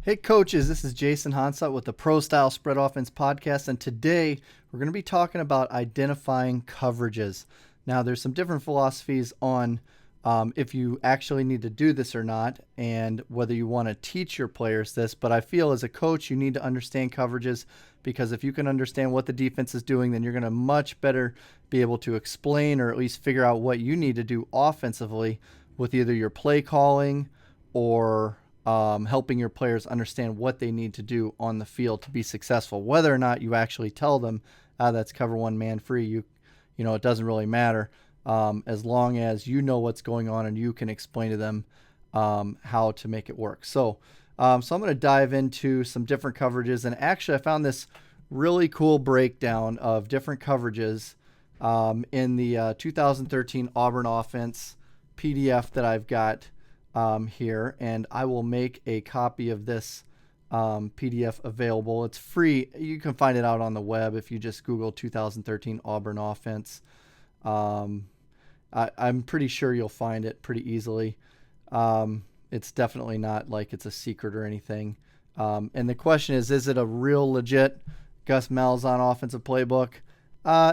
Hey coaches, this is Jason Hansot with the Pro Style Spread Offense podcast, and today we're going to be talking about identifying coverages. Now, there's some different philosophies on if you actually need to do this or not, and whether you want to teach your players this. But I feel as a coach, you need to understand coverages because if you can understand what the defense is doing, then you're going to much better be able to explain or at least figure out what you need to do offensively with either your play calling or helping your players understand what they need to do on the field to be successful. Whether or not you actually tell them, that's cover one man free, you know, it doesn't really matter as long as you know what's going on and you can explain to them how to make it work. So I'm going to dive into some different coverages, and actually I found this really cool breakdown of different coverages in the 2013 Auburn offense PDF that I've got here, and I will make a copy of this PDF available. It's free. You can find it out on the web if you just Google 2013 Auburn offense. I'm pretty sure you'll find it pretty easily. It's definitely not like it's a secret or anything. And the question is it a real legit Gus Malzahn offensive playbook?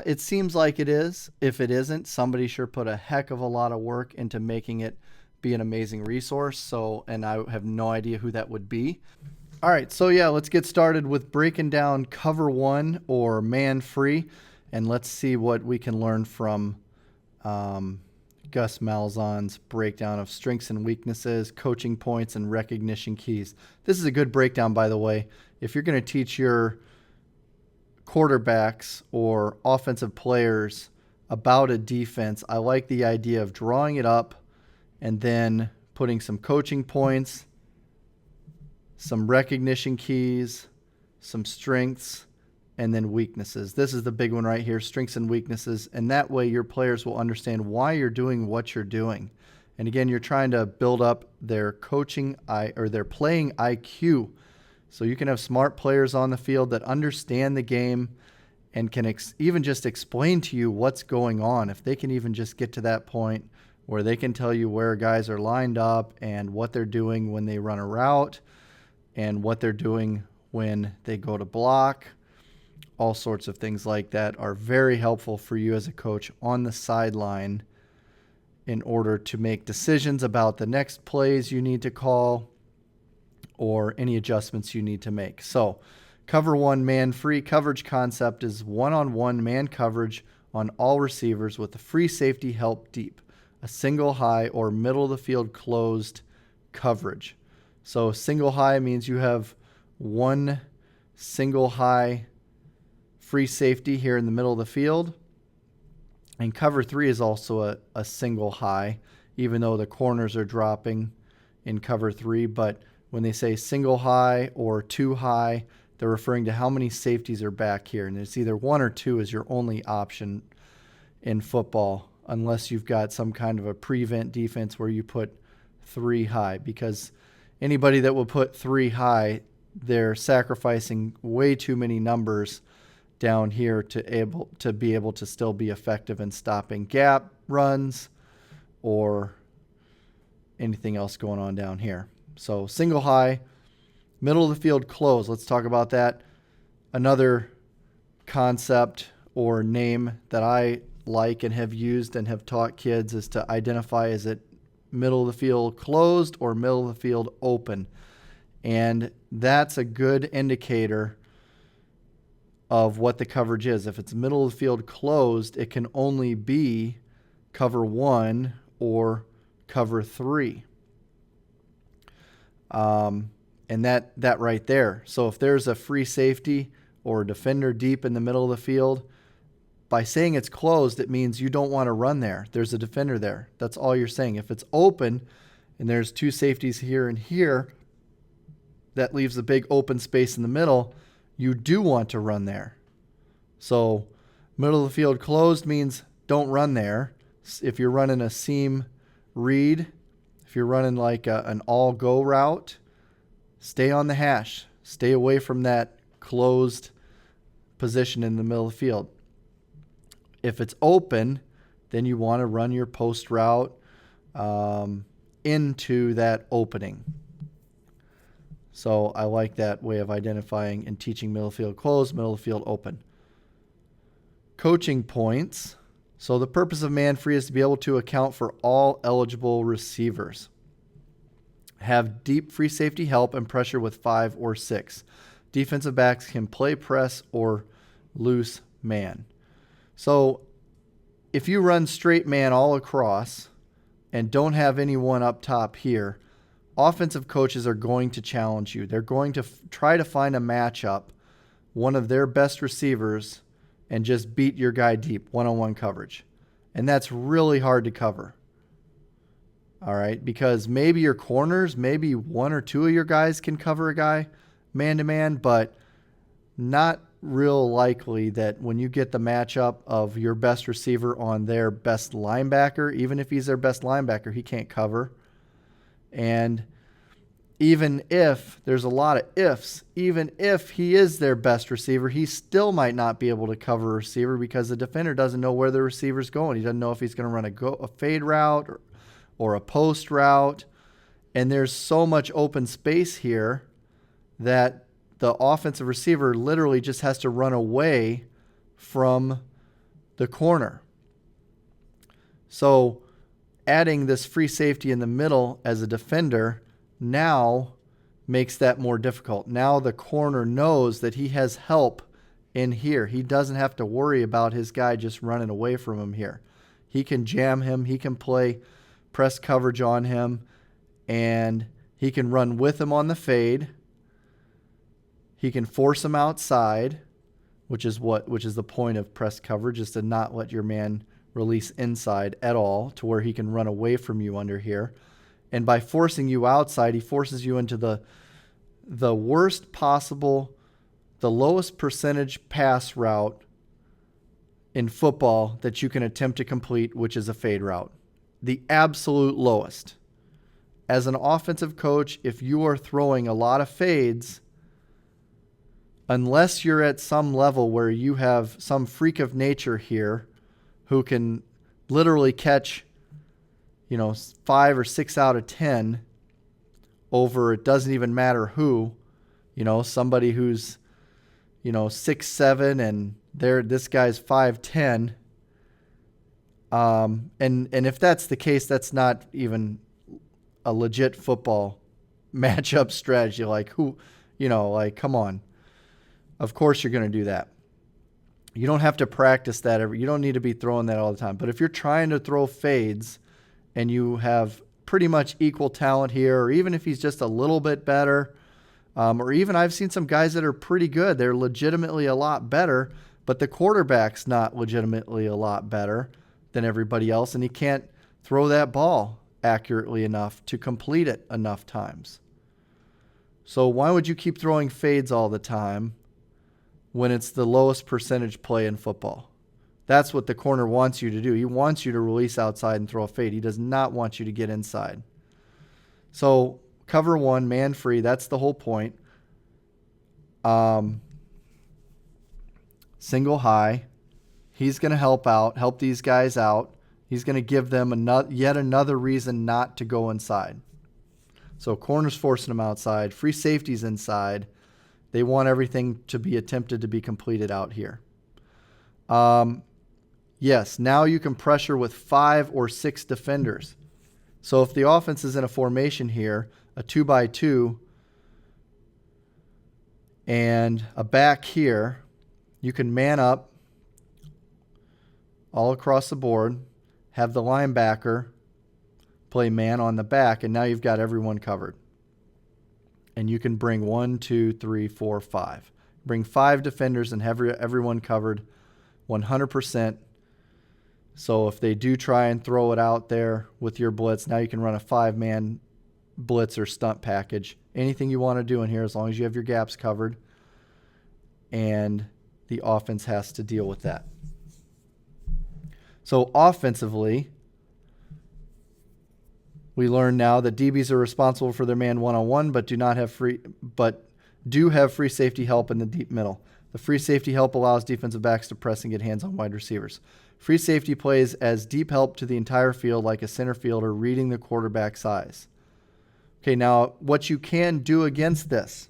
It seems like it is. If it isn't, somebody sure put a heck of a lot of work into making it be an amazing resource. And I have no idea who that would be. All right, so yeah, let's get started with breaking down cover one or man free, and let's see what we can learn from Gus Malzahn's breakdown of strengths and weaknesses, coaching points, and recognition keys. This is a good breakdown, by the way. If you're going to teach your quarterbacks or offensive players about a defense, I like the idea of drawing it up and then putting some coaching points, some recognition keys, some strengths, and then weaknesses. This is the big one right here, strengths and weaknesses. And that way your players will understand why you're doing what you're doing. And again, you're trying to build up their coaching or their playing IQ. So you can have smart players on the field that understand the game and can even just explain to you what's going on. If they can even just get to that point where they can tell you where guys are lined up and what they're doing when they run a route and what they're doing when they go to block. All sorts of things like that are very helpful for you as a coach on the sideline in order to make decisions about the next plays you need to call or any adjustments you need to make. So cover one man free coverage concept is one-on-one man coverage on all receivers with the free safety help deep, a single high or middle of the field closed coverage. So single high means you have one single high free safety here in the middle of the field. And cover three is also a single high, even though the corners are dropping in cover three. But when they say single high or two high, they're referring to how many safeties are back here. And it's either one or two is your only option in football, unless you've got some kind of a prevent defense where you put three high. Because anybody that will put three high, they're sacrificing way too many numbers down here to be able to still be effective in stopping gap runs or anything else going on down here. So single high, middle of the field close. Let's talk about that. Another concept or name that I like and have used and have taught kids is to identify, is it middle of the field closed or middle of the field open? And that's a good indicator of what the coverage is. If it's middle of the field closed, it can only be cover one or cover three. And that right there. So if there's a free safety or a defender deep in the middle of the field, by saying it's closed, it means you don't want to run there. There's a defender there. That's all you're saying. If it's open and there's two safeties here and here, that leaves a big open space in the middle. You do want to run there. So middle of the field closed means don't run there. If you're running a seam read, if you're running like an all-go route, stay on the hash. Stay away from that closed position in the middle of the field. If it's open, then you want to run your post route into that opening. So I like that way of identifying and teaching middle field closed, middle field open. Coaching points. So the purpose of man free is to be able to account for all eligible receivers. Have deep free safety help and pressure with 5 or 6. Defensive backs can play press or loose man. So if you run straight man all across and don't have anyone up top here, offensive coaches are going to challenge you. They're going to try to find a matchup, one of their best receivers, and just beat your guy deep, one-on-one coverage. And that's really hard to cover. All right, because maybe your corners, maybe 1 or 2 of your guys can cover a guy man-to-man, but not real likely that when you get the matchup of your best receiver on their best linebacker, even if he's their best linebacker, he can't cover. And even if, there's a lot of ifs, even if he is their best receiver, he still might not be able to cover a receiver because the defender doesn't know where the receiver's going. He doesn't know if he's going to run a fade route or a post route. And there's so much open space here that the offensive receiver literally just has to run away from the corner. So adding this free safety in the middle as a defender now makes that more difficult. Now the corner knows that he has help in here. He doesn't have to worry about his guy just running away from him here. He can jam him. He can play press coverage on him, and he can run with him on the fade. He can force him outside, which is the point of press coverage, is to not let your man release inside at all to where he can run away from you under here. And by forcing you outside, he forces you into the worst possible, the lowest percentage pass route in football that you can attempt to complete, which is a fade route. The absolute lowest. As an offensive coach, if you are throwing a lot of fades, unless you're at some level where you have some freak of nature here who can literally catch, 5 or 6 out of 10 over, it doesn't even matter who, somebody who's, 6'7" and this guy's 5'10". And if that's the case, that's not even a legit football matchup strategy. Like come on. Of course you're going to do that. You don't have to practice that you don't need to be throwing that all the time. But if you're trying to throw fades and you have pretty much equal talent here, or even if he's just a little bit better, or even I've seen some guys that are pretty good. They're legitimately a lot better, but the quarterback's not legitimately a lot better than everybody else, and he can't throw that ball accurately enough to complete it enough times. So why would you keep throwing fades all the time when it's the lowest percentage play in football? That's what the corner wants you to do. He wants you to release outside and throw a fade. He does not want you to get inside. So cover 1, man free, that's the whole point. Single high. He's going to help these guys out. He's going to give them yet another reason not to go inside. So corners forcing them outside, free safeties inside. They want everything to be attempted to be completed out here. Yes, now you can pressure with 5 or 6 defenders. So if the offense is in a formation here, a 2x2, and a back here, you can man up all across the board, have the linebacker play man on the back, and now you've got everyone covered. And you can bring 1, 2, 3, 4, 5. Bring 5 defenders and have everyone covered 100%. So if they do try and throw it out there with your blitz, now you can run a 5-man blitz or stunt package. Anything you want to do in here as long as you have your gaps covered. And the offense has to deal with that. So offensively, we learn now that DBs are responsible for their man one-on-one, but do have free safety help in the deep middle. The free safety help allows defensive backs to press and get hands on wide receivers. Free safety plays as deep help to the entire field, like a center fielder reading the quarterback's eyes. Okay, now what you can do against this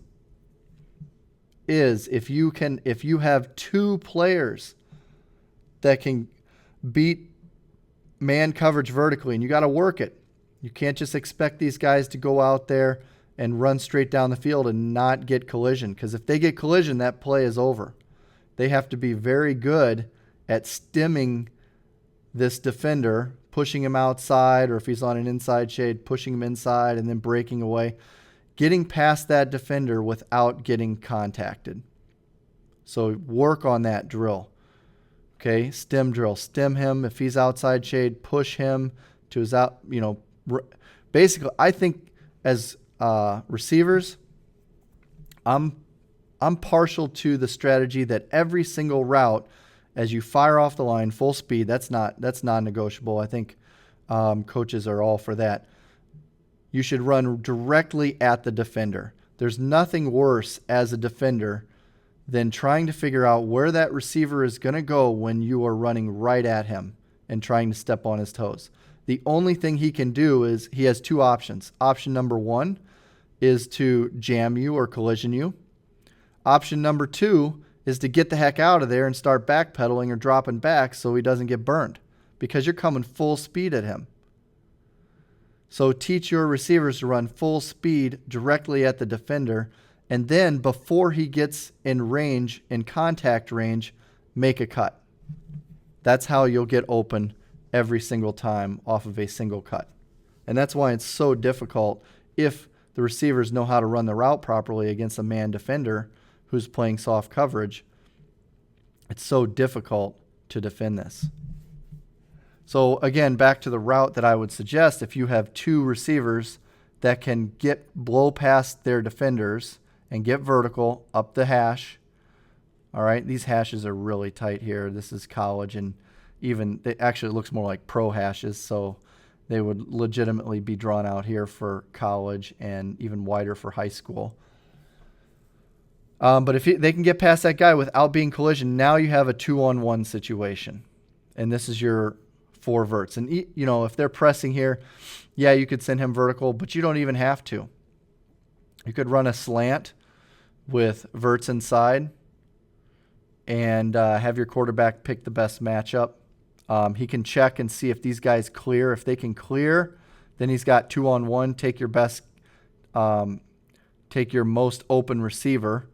is if you have two players that can beat man coverage vertically, and you got to work it. You can't just expect these guys to go out there and run straight down the field and not get collision, because if they get collision, that play is over. They have to be very good at stemming this defender, pushing him outside, or if he's on an inside shade, pushing him inside and then breaking away, getting past that defender without getting contacted. So work on that drill. Okay, stem drill. Stem him. If he's outside shade, push him to his out, basically, I think as receivers, I'm partial to the strategy that every single route, as you fire off the line full speed, that's non-negotiable. I think coaches are all for that. You should run directly at the defender. There's nothing worse as a defender than trying to figure out where that receiver is going to go when you are running right at him and trying to step on his toes. The only thing he can do is he has two options. Option number one is to jam you or collision you. Option number two is to get the heck out of there and start backpedaling or dropping back so he doesn't get burned, because you're coming full speed at him. So teach your receivers to run full speed directly at the defender, and then before he gets in range, in contact range, make a cut. That's how you'll get open every single time off of a single cut. And that's why it's so difficult if the receivers know how to run the route properly against a man defender who's playing soft coverage. It's so difficult to defend this. So again, back to the route that I would suggest, if you have two receivers that can blow past their defenders and get vertical up the hash. All right, these hashes are really tight here. This is college, and even it actually looks more like pro hashes, so they would legitimately be drawn out here for college and even wider for high school. But if they can get past that guy without being collision, now you have a 2-on-1 situation, and this is your 4 verts. And if they're pressing here, yeah, you could send him vertical, but you don't even have to. You could run a slant with verts inside and have your quarterback pick the best matchup. He can check and see if these guys clear. If they can clear, then he's got 2-on-1. Take your most open receiver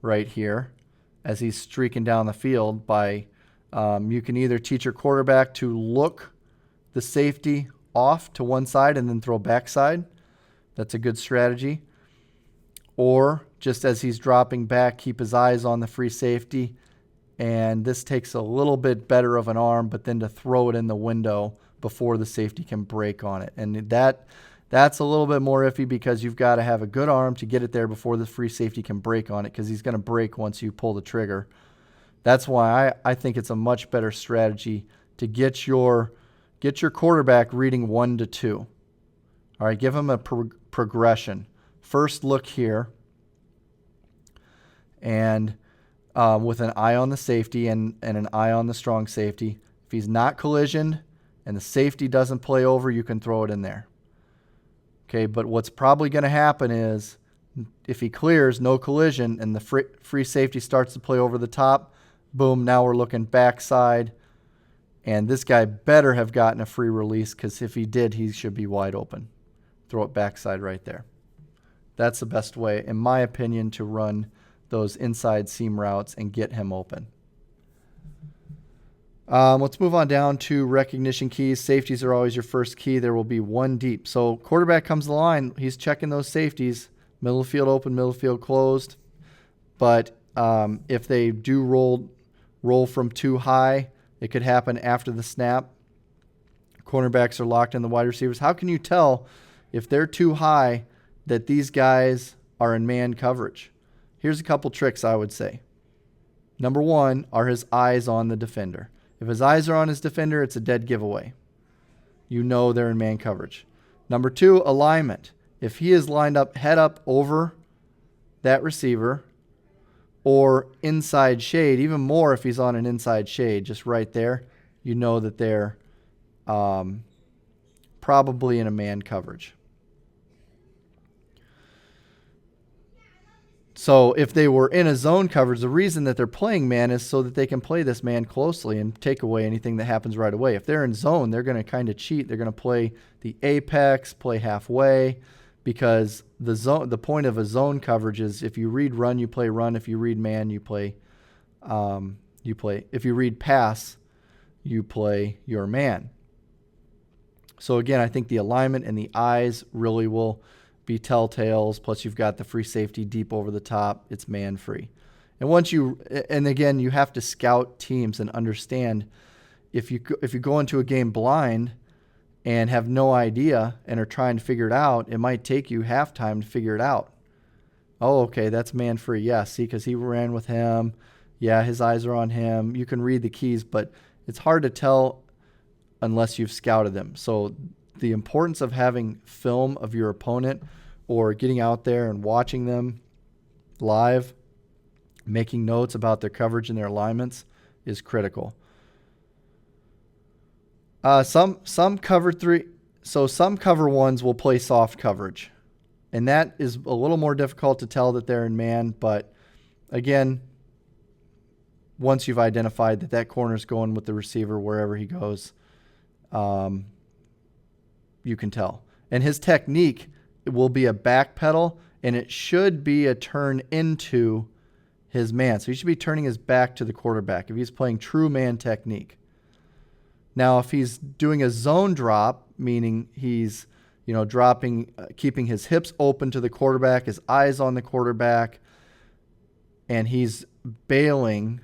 right here as he's streaking down the field by you can either teach your quarterback to look the safety off to one side and then throw backside. That's a good strategy. Or just as he's dropping back, keep his eyes on the free safety. And this takes a little bit better of an arm, but then to throw it in the window before the safety can break on it. And that's a little bit more iffy because you've got to have a good arm to get it there before the free safety can break on it, because he's going to break once you pull the trigger. That's why I think it's a much better strategy to get your quarterback reading 1 to 2. All right, give him a progression. First look here, and with an eye on the safety and an eye on the strong safety. If he's not collisioned and the safety doesn't play over, you can throw it in there. Okay, but what's probably going to happen is if he clears, no collision, and the free safety starts to play over the top, boom, now we're looking backside. And this guy better have gotten a free release, because if he did, he should be wide open. Throw it backside right there. That's the best way, in my opinion, to run those inside seam routes and get him open. Let's move on down to recognition keys. Safeties are always your first key. There will be one deep. So quarterback comes to the line. He's checking those safeties. Middle of the field open, middle of the field closed. But if they do roll from too high, it could happen after the snap. Cornerbacks are locked in the wide receivers. How can you tell if they're too high that these guys are in man coverage? Here's a couple tricks I would say. Number one, are his eyes on the defender? If his eyes are on his defender, it's a dead giveaway. You know they're in man coverage. Number two, alignment. If he is lined up head up over that receiver or inside shade, even more if he's on an inside shade, just right there, you know that they're probably in a man coverage. So if they were in a zone coverage, the reason that they're playing man is so that they can play this man closely and take away anything that happens right away. If they're in zone, they're going to kind of cheat. They're going to play the apex, play halfway, because the point of a zone coverage is if you read run, you play run. If you read man, you play. If you read pass, you play your man. So again, I think the alignment and the eyes really will be telltales. Plus, you've got the free safety deep over the top. It's man free. And again, you have to scout teams and understand if you go into a game blind and have no idea and are trying to figure it out, it might take you halftime to figure it out. Oh, okay, that's man free. Yeah, see, because he ran with him. Yeah, his eyes are on him. You can read the keys, but it's hard to tell unless you've scouted them. So the importance of having film of your opponent or getting out there and watching them live, making notes about their coverage and their alignments is critical. Some cover three, so some cover ones will play soft coverage, and that is a little more difficult to tell that they're in man. But again, once you've identified that corner's going with the receiver wherever he goes, you can tell. And his technique will be a back pedal, and it should be a turn into his man. So he should be turning his back to the quarterback if he's playing true man technique. Now, if he's doing a zone drop, meaning he's dropping, keeping his hips open to the quarterback, his eyes on the quarterback, and he's bailing,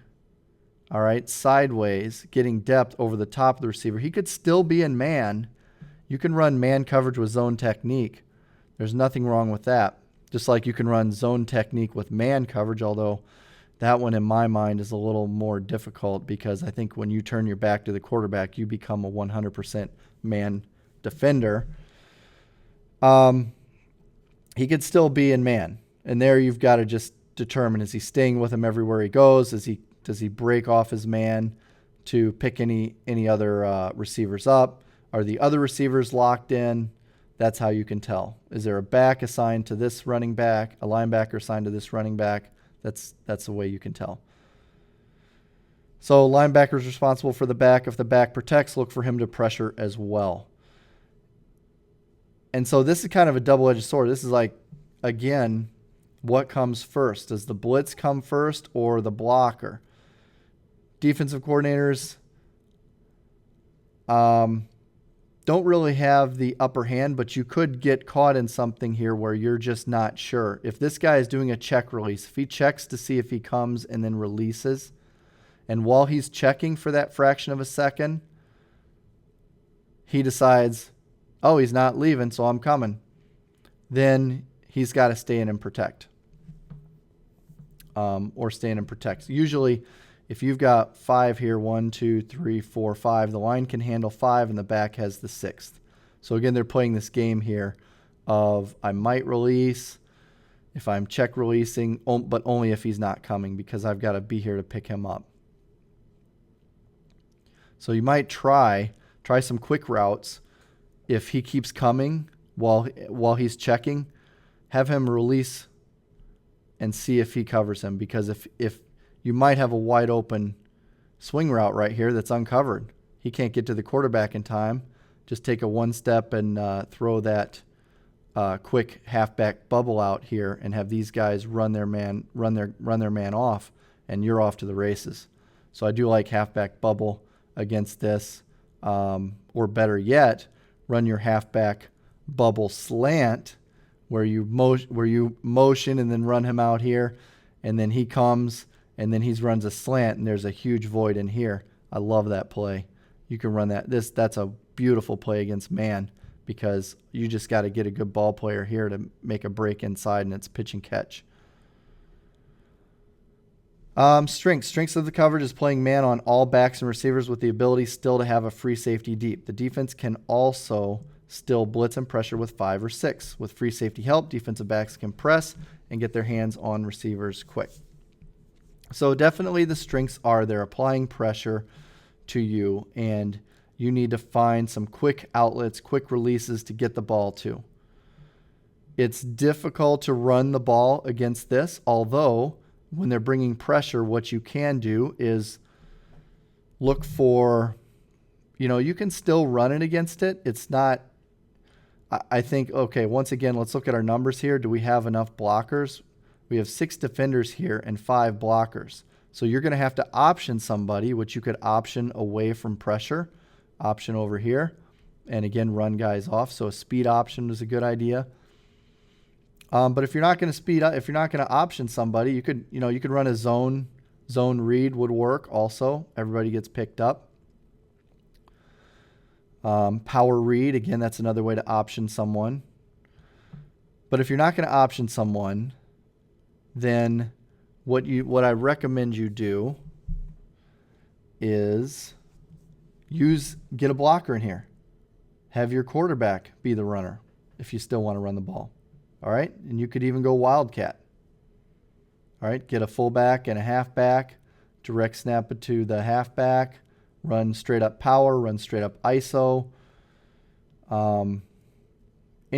all right, sideways, getting depth over the top of the receiver, he could still be in man. You can run man coverage with zone technique. There's nothing wrong with that. Just like you can run zone technique with man coverage, although that one in my mind is a little more difficult because I think when you turn your back to the quarterback, you become a 100% man defender. He could still be in man. And there you've got to just determine, is he staying with him everywhere he goes? Does he break off his man to pick any other receivers up? Are the other receivers locked in? That's how you can tell. Is there a back assigned to this running back, a linebacker assigned to this running back? That's the way you can tell. So linebacker's responsible for the back. If the back protects, look for him to pressure as well. And so this is kind of a double-edged sword. This is like, again, what comes first? Does the blitz come first or the blocker? Defensive coordinators don't really have the upper hand, but you could get caught in something here where you're just not sure. If this guy is doing a check release, if he checks to see if he comes and then releases, and while he's checking for that fraction of a second, he decides, oh, he's not leaving, so I'm coming, then he's got to stay in and protect. Or stay in and protect. Usually, if you've got 5 here, 1, 2, 3, 4, 5, the line can handle 5 and the back has the 6th. So again, they're playing this game here of I might release if I'm check releasing, but only if he's not coming because I've got to be here to pick him up. So you might try some quick routes. If he keeps coming while he's checking, have him release and see if he covers him, because if you might have a wide open swing route right here that's uncovered. He can't get to the quarterback in time. Just take a one step and throw that quick halfback bubble out here and have these guys run their man off, and you're off to the races. So I do like halfback bubble against this, or better yet, run your halfback bubble slant where you motion and then run him out here, and then he comes and then he runs a slant and there's a huge void in here. I love that play. You can run that. That's a beautiful play against man because you just got to get a good ball player here to make a break inside, and it's pitch and catch. Strengths of the coverage is playing man on all backs and receivers with the ability still to have a free safety deep. The defense can also still blitz and pressure with 5 or 6. With free safety help, defensive backs can press and get their hands on receivers quick. So definitely the strengths are they're applying pressure to you, and you need to find some quick outlets, quick releases to get the ball to. It's difficult to run the ball against this, although when they're bringing pressure, what you can do is look for, you can still run it against it. It's not, I think, okay, once again, let's look at our numbers here. Do we have enough blockers? We have 6 defenders here and 5 blockers. So you're going to have to option somebody, which you could option away from pressure, option over here, and again, run guys off. So a speed option is a good idea. But if you're not going to speed up, if you're not going to option somebody, you could run a zone read would work also. Everybody gets picked up. Power read, again, that's another way to option someone. But if you're not going to option someone, then what I recommend you do is get a blocker in here. Have your quarterback be the runner if you still want to run the ball. All right? And you could even go wildcat. All right? Get a fullback and a halfback, direct snap it to the halfback, run straight up power, run straight up ISO. Any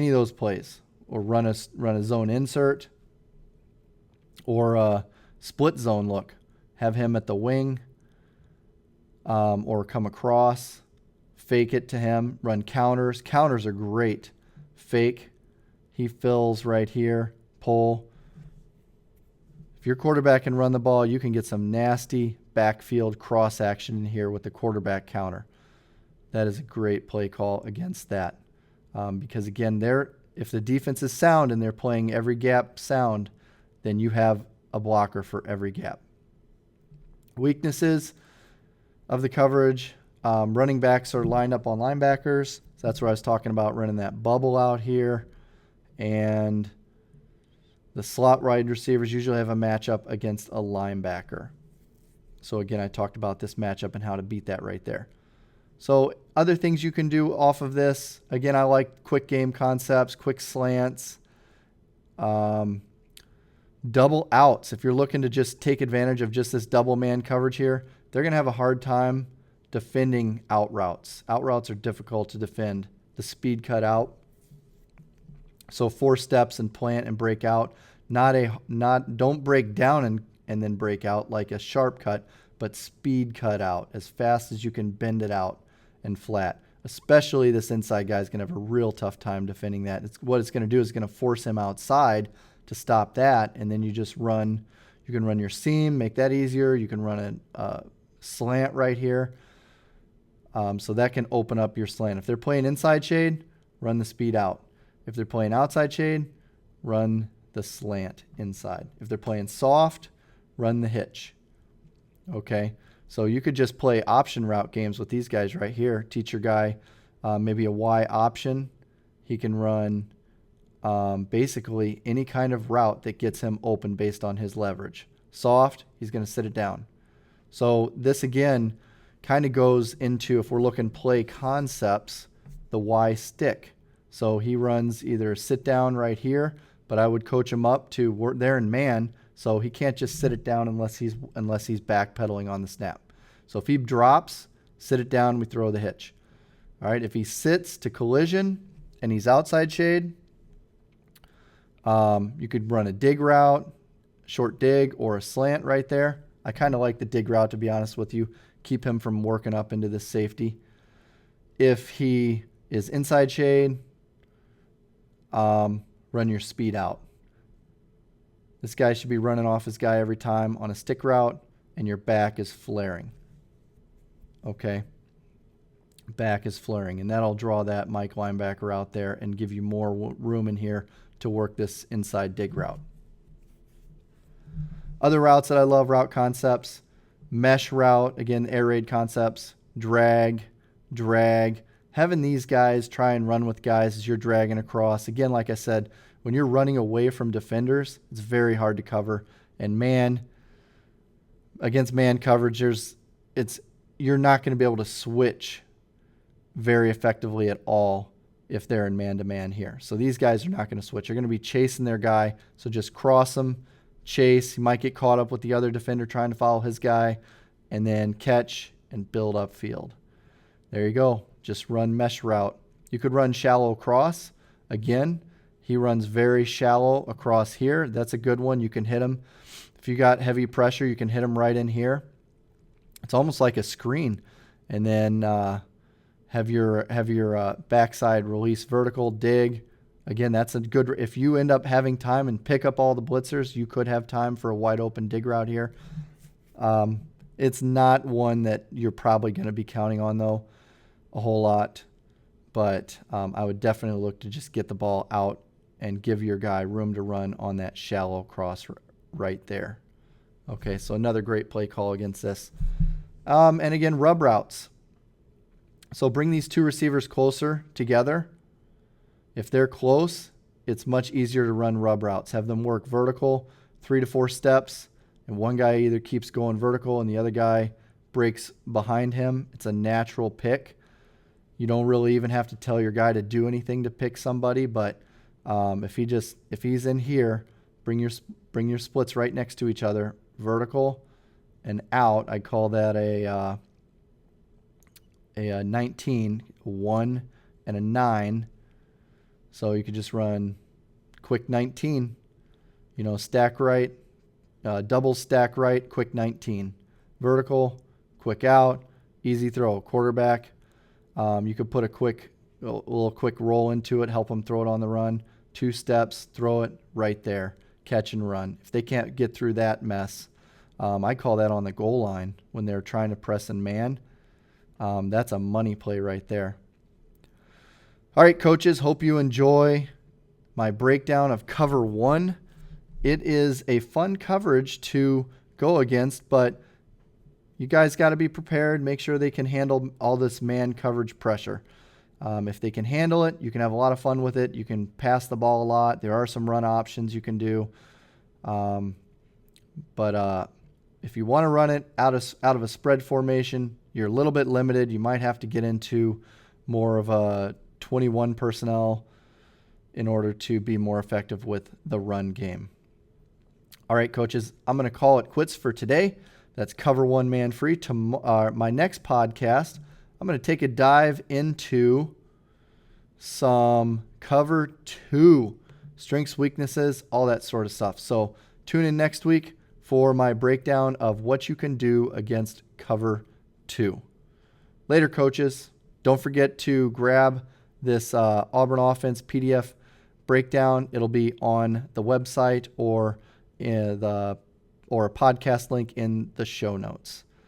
of those plays, or run a zone insert, or a split zone look. Have him at the wing, or come across, fake it to him, run counters. Counters are great. Fake, he fills right here, pull. If your quarterback can run the ball, you can get some nasty backfield cross action in here with the quarterback counter. That is a great play call against that. Because again, if the defense is sound and they're playing every gap sound, then you have a blocker for every gap. Weaknesses of the coverage. Running backs are lined up on linebackers. So that's where I was talking about, running that bubble out here. And the slot wide receivers usually have a matchup against a linebacker. So again, I talked about this matchup and how to beat that right there. So other things you can do off of this. Again, I like quick game concepts, quick slants, double outs. If you're looking to just take advantage of just this double man coverage here, they're going to have a hard time defending out routes. Out routes are difficult to defend. The speed cut out. So 4 steps and plant and break out. Don't break down and then break out like a sharp cut, but speed cut out as fast as you can bend it out and flat. Especially this inside guy is going to have a real tough time defending that. What it's going to do is going to force him outside to stop that, and then you just run. You can run your seam, make that easier. You can run a slant right here. So that can open up your slant. If they're playing inside shade, run the speed out. If they're playing outside shade, run the slant inside. If they're playing soft, run the hitch. Okay, so you could just play option route games with these guys right here. Teach your guy maybe a Y option. He can run basically any kind of route that gets him open based on his leverage. Soft, he's going to sit it down. So this again kind of goes into, if we're looking play concepts, the Y stick. So he runs either sit down right here, but I would coach him up to work there in man, so he can't just sit it down unless he's backpedaling on the snap. So if he drops, sit it down, we throw the hitch. All right, if he sits to collision and he's outside shade, you could run a dig route, short dig, or a slant right there. I kind of like the dig route, to be honest with you. Keep him from working up into this safety. If he is inside shade, run your speed out. This guy should be running off his guy every time on a stick route, and your back is flaring. Okay? Back is flaring, and that'll draw that Mike linebacker out there and give you more room in here to work this inside dig route. Other routes that I love, route concepts, mesh route, again, air raid concepts, drag, having these guys try and run with guys as you're dragging across. Again, like I said, when you're running away from defenders, it's very hard to cover. And against man coverage, you're not going to be able to switch very effectively at all if they're in man-to-man here. So these guys are not going to switch. You're going to be chasing their guy, so just cross them, chase. You might get caught up with the other defender trying to follow his guy, and then catch and build up field. There you go. Just run mesh route. You could run shallow cross. Again, He runs very shallow across here. That's a good one. You can hit him. If you got heavy pressure, you can hit him right in here. It's almost like a screen. And then have your backside release vertical, dig. Again, that's a good, if you end up having time and pick up all the blitzers, you could have time for a wide open dig route here. It's not one that you're probably going to be counting on, though, a whole lot. But I would definitely look to just get the ball out and give your guy room to run on that shallow cross right there. Okay, so another great play call against this. And again, rub routes. So bring these two receivers closer together. If they're close, it's much easier to run rub routes. Have them work vertical, 3 to 4 steps, and one guy either keeps going vertical and the other guy breaks behind him. It's a natural pick. You don't really even have to tell your guy to do anything to pick somebody, but if he's in here, bring your splits right next to each other, vertical and out. I call that a 19, a 1 and a 9. So you could just run quick 19, stack right, double stack right, quick 19, vertical, quick out, easy throw, quarterback. You could put a little quick roll into it, help them throw it on the run. 2 steps, throw it right there, catch and run. If they can't get through that mess, I call that on the goal line when they're trying to press and man. That's a money play right there. All right, coaches, hope you enjoy my breakdown of cover 1. It is a fun coverage to go against, but you guys got to be prepared. Make sure they can handle all this man coverage pressure. If they can handle it, you can have a lot of fun with it. You can pass the ball a lot. There are some run options you can do. But if you want to run it out of a spread formation, you're a little bit limited. You might have to get into more of a 21 personnel in order to be more effective with the run game. All right, coaches, I'm going to call it quits for today. That's cover 1 man free. My next podcast, I'm going to take a dive into some cover 2, strengths, weaknesses, all that sort of stuff. So tune in next week for my breakdown of what you can do against cover 2. Later, coaches. Don't forget to grab this Auburn offense PDF breakdown. It'll be on the website or a podcast link in the show notes.